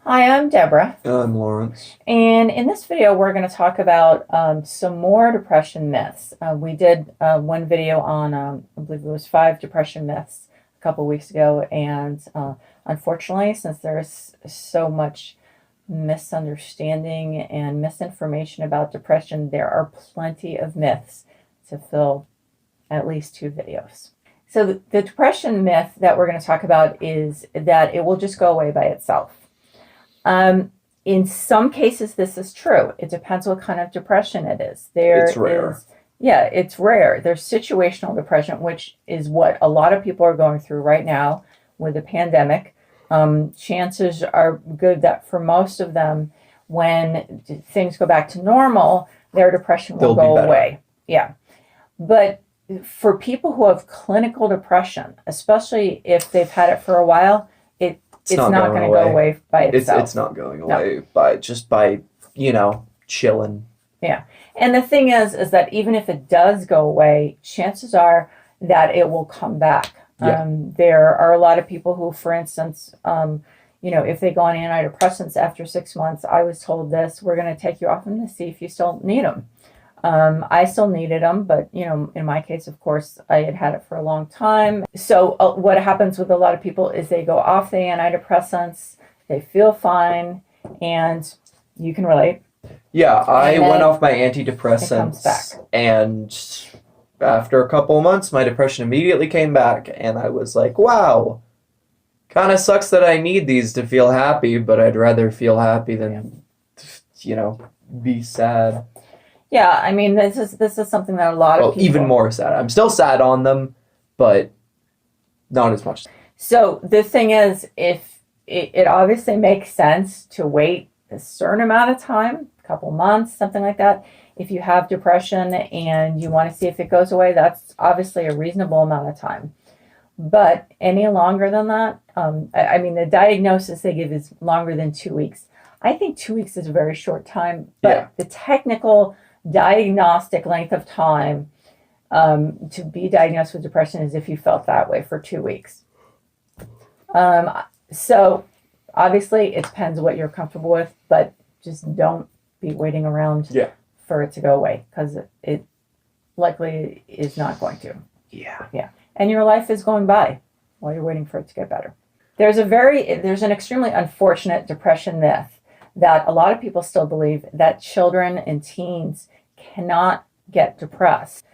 Hi, I'm Deborah, I'm Lawrence. and in this video we're going to talk about some more depression myths. We did one video on, I believe it was 5 depression myths a couple weeks ago, and unfortunately, since there's so much misunderstanding and misinformation about depression, there are plenty of myths to fill at least 2 videos. So the depression myth that we're going to talk about is that it will just go away by itself. In some cases, this is true. It depends what kind of depression it is. It's rare. Yeah, it's rare. There's situational depression, which is what a lot of people are going through right now with the pandemic. Chances are good that for most of them, when things go back to normal, their depression will go away. Yeah. But for people who have clinical depression, especially if they've had it for a while, it's not going to go away by itself. It's not going away by chilling. Yeah. And the thing is that even if it does go away, chances are that it will come back. Yeah. There are a lot of people who, for instance, if they go on antidepressants after 6 months, I was told this, we're going to take you off them to see if you still need them. I still needed them, but in my case, of course, I had had it for a long time. So what happens with a lot of people is they go off the antidepressants, they feel fine, and you can relate. Yeah, I went off my antidepressants, and after a couple of months, my depression immediately came back, and I was like, wow, kind of sucks that I need these to feel happy, but I'd rather feel happy than, be sad. Yeah, I mean, this is something that a lot of people... even more sad. I'm still sad on them, but not as much. So the thing is, if it obviously makes sense to wait a certain amount of time, a couple months, something like that. If you have depression and you want to see if it goes away, that's obviously a reasonable amount of time. But any longer than that, I mean, the diagnosis they give is longer than 2 weeks. I think 2 weeks is a very short time, but the technical diagnostic length of time to be diagnosed with depression is if you felt that way for 2 weeks. So obviously it depends what you're comfortable with, but just don't be waiting around for it to go away, because it likely is not going to. Yeah. And your life is going by while you're waiting for it to get better. There's an extremely unfortunate depression myth that a lot of people still believe, that children and teens cannot get depressed.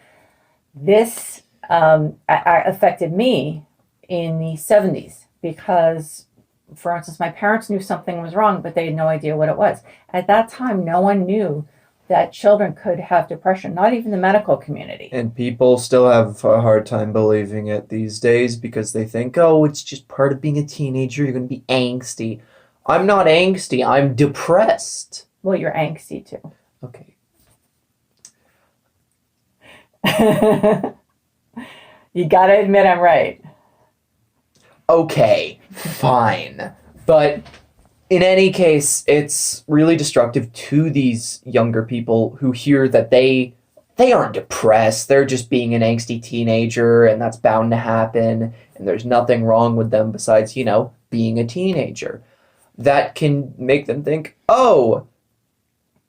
This affected me in the 70s because, for instance, my parents knew something was wrong, but they had no idea what it was. At that time, no one knew that children could have depression, not even the medical community. And people still have a hard time believing it these days because they think, oh, it's just part of being a teenager, you're going to be angsty. I'm not angsty, I'm depressed. Well, you're angsty too. Okay. You gotta admit I'm right. Okay, fine. But in any case, it's really destructive to these younger people who hear that they aren't depressed, they're just being an angsty teenager, and that's bound to happen, and there's nothing wrong with them besides, being a teenager. That can make them think, oh,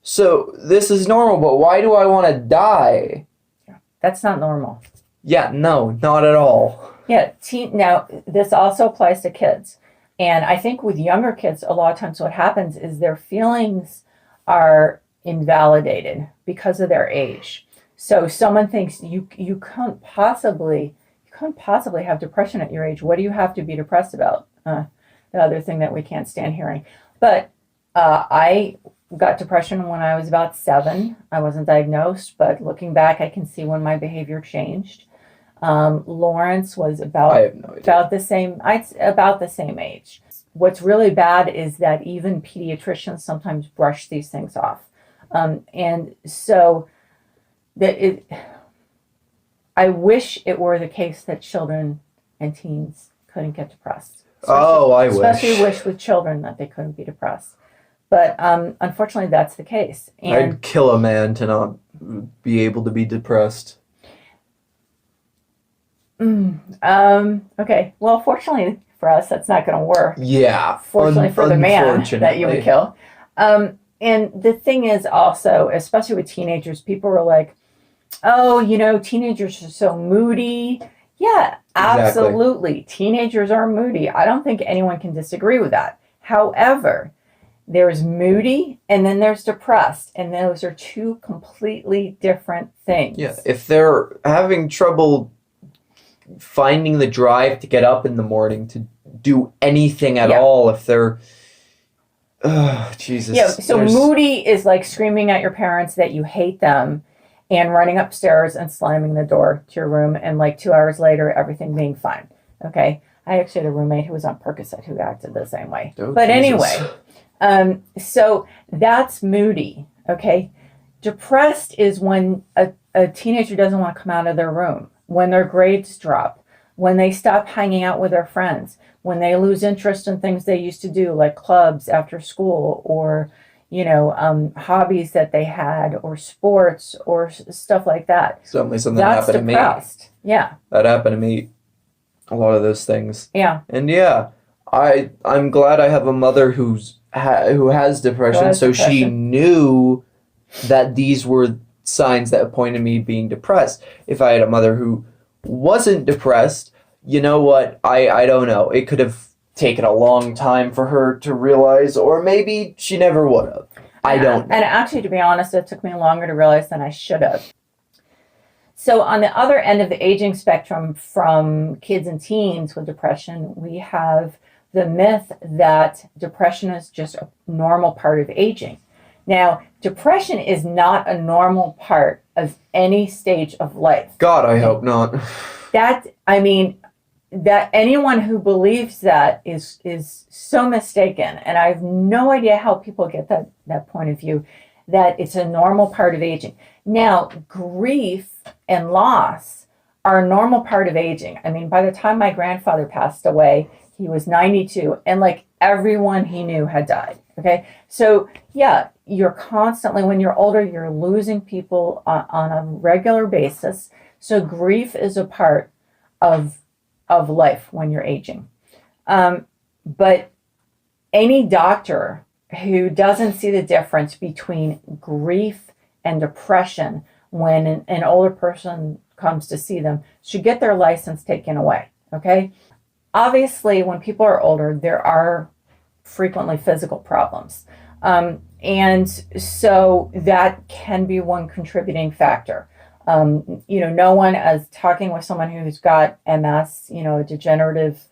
so this is normal, but why do I want to die? That's not normal. Yeah, no, not at all. Yeah, now this also applies to kids. And I think with younger kids, a lot of times what happens is their feelings are invalidated because of their age. So someone thinks you couldn't possibly have depression at your age. What do you have to be depressed about? The other thing that we can't stand hearing. But I got depression when I was about 7. I wasn't diagnosed, but looking back, I can see when my behavior changed. Lawrence was about the same age. What's really bad is that even pediatricians sometimes brush these things off. And so I wish it were the case that children and teens couldn't get depressed. Especially wish with children that they couldn't be depressed. But unfortunately, that's the case. And I'd kill a man to not be able to be depressed. Okay. Well, fortunately For us, that's not going to work. Yeah. Fortunately for the man that you would unfortunately. kill. And the thing is also, especially with teenagers, people are like, oh, teenagers are so moody. Yeah, Exactly. absolutely. Teenagers are moody. I don't think anyone can disagree with that. However, there's moody and then there's depressed, and those are two completely different things. Yeah. If they're having trouble finding the drive to get up in the morning to do anything at Yeah. all, if they're Jesus. Yeah, so moody is like screaming at your parents that you hate them and running upstairs and slamming the door to your room, and like 2 hours later, everything being fine. Okay? I actually had a roommate who was on Percocet who acted the same way. Oh, but Jesus. anyway, so that's moody. Okay? Depressed is when a teenager doesn't want to come out of their room, when their grades drop, when they stop hanging out with their friends, when they lose interest in things they used to do, like clubs after school, or hobbies that they had, or sports, or stuff like that. Something That's happened depressed. to me. Yeah. That happened to me. A lot of those things. Yeah. And yeah, I'm glad I have a mother who has depression, so she knew that these were signs that pointed me being depressed. If I had a mother who wasn't depressed, you know what? I don't know. It could have taken a long time for her to realize, or maybe she never would have. I don't know. And actually, to be honest, it took me longer to realize than I should have. So on the other end of the aging spectrum, from kids and teens with depression, we have the myth that depression is just a normal part of aging. Now, depression is not a normal part of any stage of life. God, I hope not. That anyone who believes that is so mistaken, and I have no idea how people get that point of view, that it's a normal part of aging. Now, grief and loss are a normal part of aging. I mean, by the time my grandfather passed away, he was 92, and like everyone he knew had died. Okay, so yeah, you're constantly, when you're older, you're losing people on a regular basis. So grief is a part of life when you're aging. But any doctor who doesn't see the difference between grief and depression when an older person comes to see them should get their license taken away. Okay? Obviously, when people are older, there are frequently physical problems. And so that can be one contributing factor. No one, as talking with someone who's got MS, a degenerative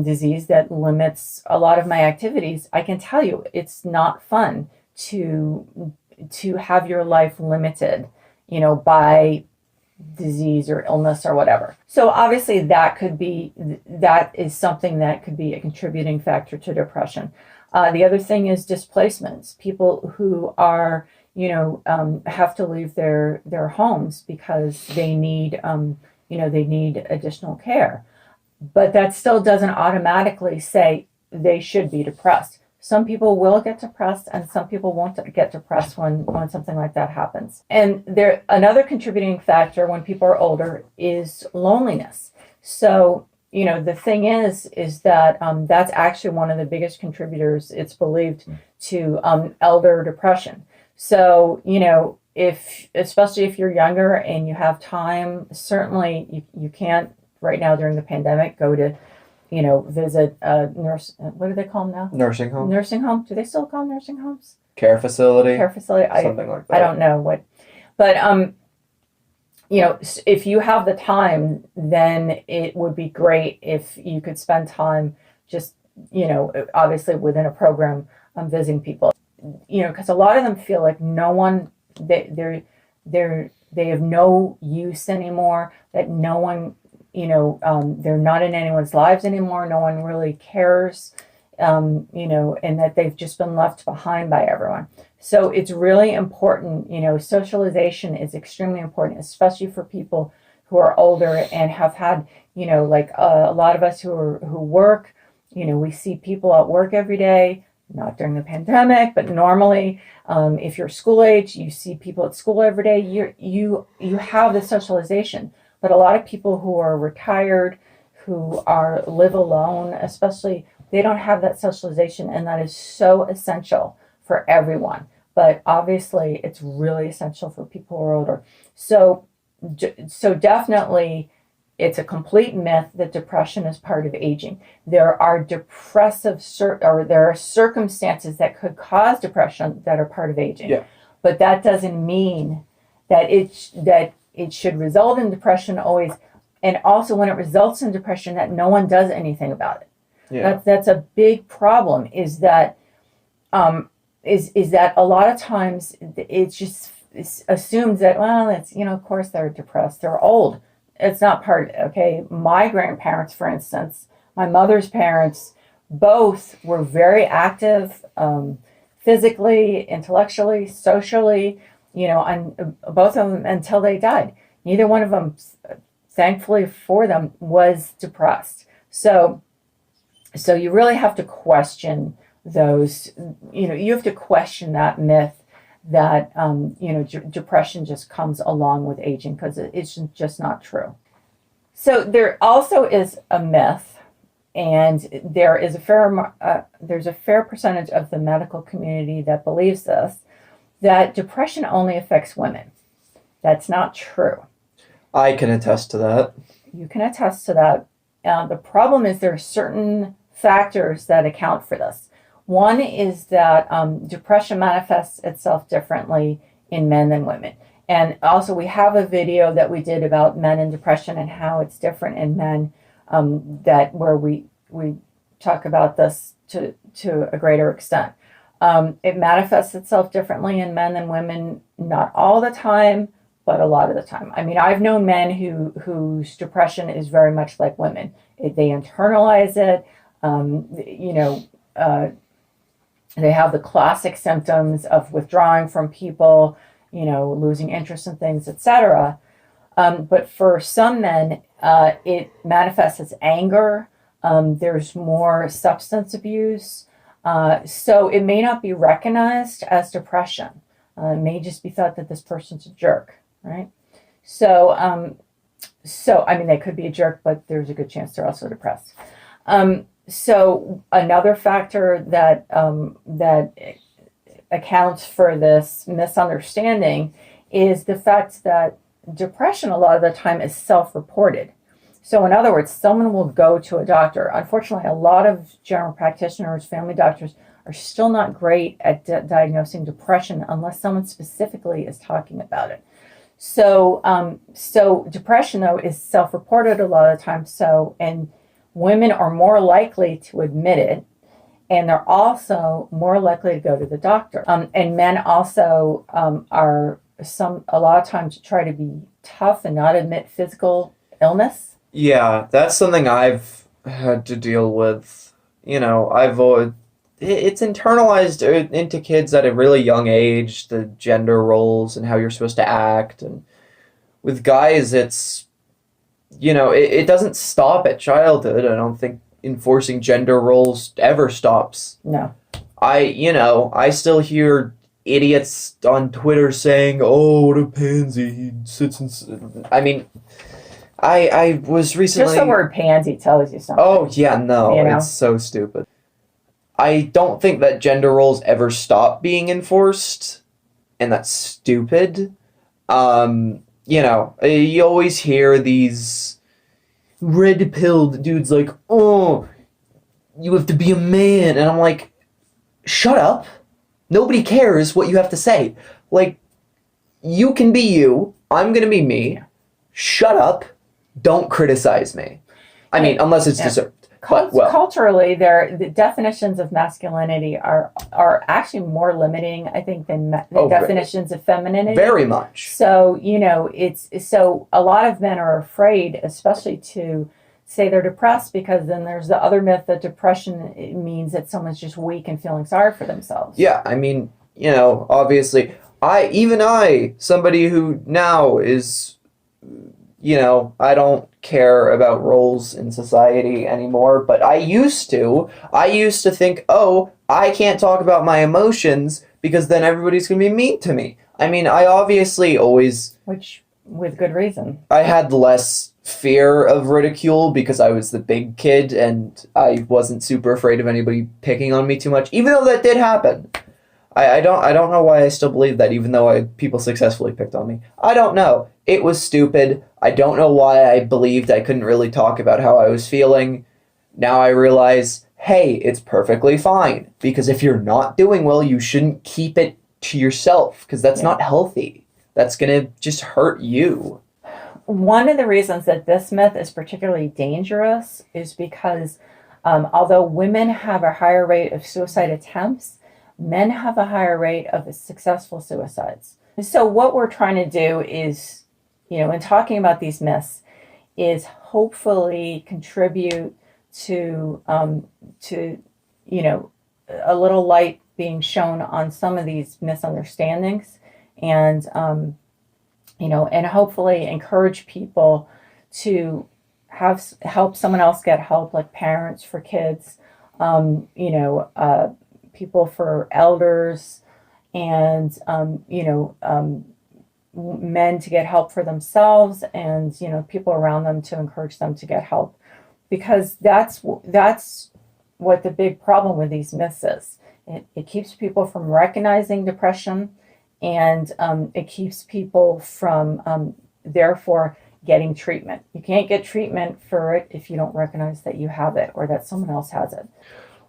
disease that limits a lot of my activities, I can tell you it's not fun to have your life limited, by disease or illness or whatever. So obviously that is something that could be a contributing factor to depression. The other thing is displacements. People who are have to leave their homes because they need additional care. But that still doesn't automatically say they should be depressed. Some people will get depressed, and some people won't get depressed when something like that happens. And another contributing factor when people are older is loneliness. So, the thing is that that's actually one of the biggest contributors, it's believed, to elder depression. So, especially if you're younger and you have time, certainly you can't right now during the pandemic go to, visit a nurse. What do they call them now? Nursing home. Nursing home. Do they still call them nursing homes? Care facility. Care facility. Something like that. I don't know what, but if you have the time, then it would be great if you could spend time just, obviously within a program, visiting people. Because a lot of them feel like no one, they have no use anymore, that no one, they're not in anyone's lives anymore, no one really cares, and that they've just been left behind by everyone. So it's really important, socialization is extremely important, especially for people who are older and have had, a lot of us who work, we see people at work every day. Not during the pandemic, but normally, if you're school age, you see people at school every day. You have the socialization. But a lot of people who are retired, who live alone, especially, they don't have that socialization, and that is so essential for everyone. But obviously, it's really essential for people who are older. So definitely, it's a complete myth that depression is part of aging. There are there are circumstances that could cause depression that are part of aging. Yeah. But that doesn't mean that it should result in depression always. And also, when it results in depression, that no one does anything about it. Yeah. That's a big problem. Is that a lot of times it's assumed that, well, it's, of course they're depressed, they're old. It's not part of it. Okay, my grandparents, for instance, my mother's parents, both were very active, physically, intellectually, socially. And both of them until they died. Neither one of them, thankfully for them, was depressed. So you really have to question those. You have to question that myth that depression just comes along with aging, because it's just not true. So there also is a myth, and there is there's a fair percentage of the medical community that believes this, that depression only affects women. That's not true. I can attest to that. You can attest to that. The problem is there are certain factors that account for this. One is that depression manifests itself differently in men than women. And also, we have a video that we did about men and depression and how it's different in men, where we talk about this to a greater extent. It manifests itself differently in men than women, not all the time, but a lot of the time. I mean, I've known men whose depression is very much like women. They internalize it. They have the classic symptoms of withdrawing from people, losing interest in things, etc. But for some men, it manifests as anger. There's more substance abuse. So it may not be recognized as depression. It may just be thought that this person's a jerk, right? So I mean, they could be a jerk, but there's a good chance they're also depressed. So another factor that accounts for this misunderstanding is the fact that depression a lot of the time is self-reported. So in other words, someone will go to a doctor. Unfortunately, a lot of general practitioners, family doctors, are still not great at diagnosing depression unless someone specifically is talking about it. So depression, though, is self-reported a lot of times. And women are more likely to admit it, and they're also more likely to go to the doctor. And men also are a lot of times try to be tough and not admit physical illness. Yeah, that's something I've had to deal with. It's internalized into kids at a really young age, the gender roles and how you're supposed to act. And with guys, it's, it doesn't stop at childhood. I don't think enforcing gender roles ever stops. No. I still hear idiots on Twitter saying, "Oh, what a pansy, he sits and..." I mean, I was recently... Just the word pansy tells you something. Oh, yeah, no, it's so stupid. I don't think that gender roles ever stop being enforced, and that's stupid. You always hear these red-pilled dudes like, "Oh, you have to be a man," and I'm like, shut up. Nobody cares what you have to say. Like, you can be you, I'm gonna be me. Shut up. Don't criticize me. I mean, unless it's deserved. Culturally, the definitions of masculinity are actually more limiting, I think, than definitions of femininity. Very much. So so a lot of men are afraid, especially to say they're depressed, because then there's the other myth that depression means that someone's just weak and feeling sorry for themselves. Yeah, I mean, obviously, somebody who now is, I don't care about roles in society anymore, but I used to think, oh, I can't talk about my emotions because then everybody's going to be mean to me. I mean, I obviously always... Which, with good reason. I had less fear of ridicule because I was the big kid and I wasn't super afraid of anybody picking on me too much, even though that did happen. I don't know why I still believe that, even though people successfully picked on me. I don't know. It was stupid. I don't know why I believed I couldn't really talk about how I was feeling. Now I realize, hey, it's perfectly fine. Because if you're not doing well, you shouldn't keep it to yourself, because that's not healthy. That's going to just hurt you. One of the reasons that this myth is particularly dangerous is because although women have a higher rate of suicide attempts, men have a higher rate of successful suicides. So what we're trying to do is, in talking about these myths, is hopefully contribute to a little light being shown on some of these misunderstandings, and and hopefully encourage people to help someone else get help, like parents for kids, people for elders, and men to get help for themselves, and people around them to encourage them to get help, because that's what the big problem with these myths is. It keeps people from recognizing depression, and it keeps people from therefore getting treatment. You can't get treatment for it if you don't recognize that you have it or that someone else has it.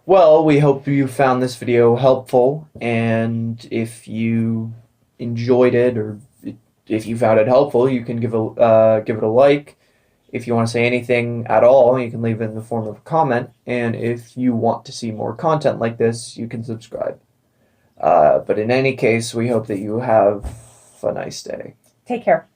Well, we hope you found this video helpful, and if you enjoyed it, or if you found it helpful, you can give it a like. If you want to say anything at all, you can leave it in the form of a comment, and if you want to see more content like this, you can subscribe. But in any case, we hope that you have a nice day. Take care.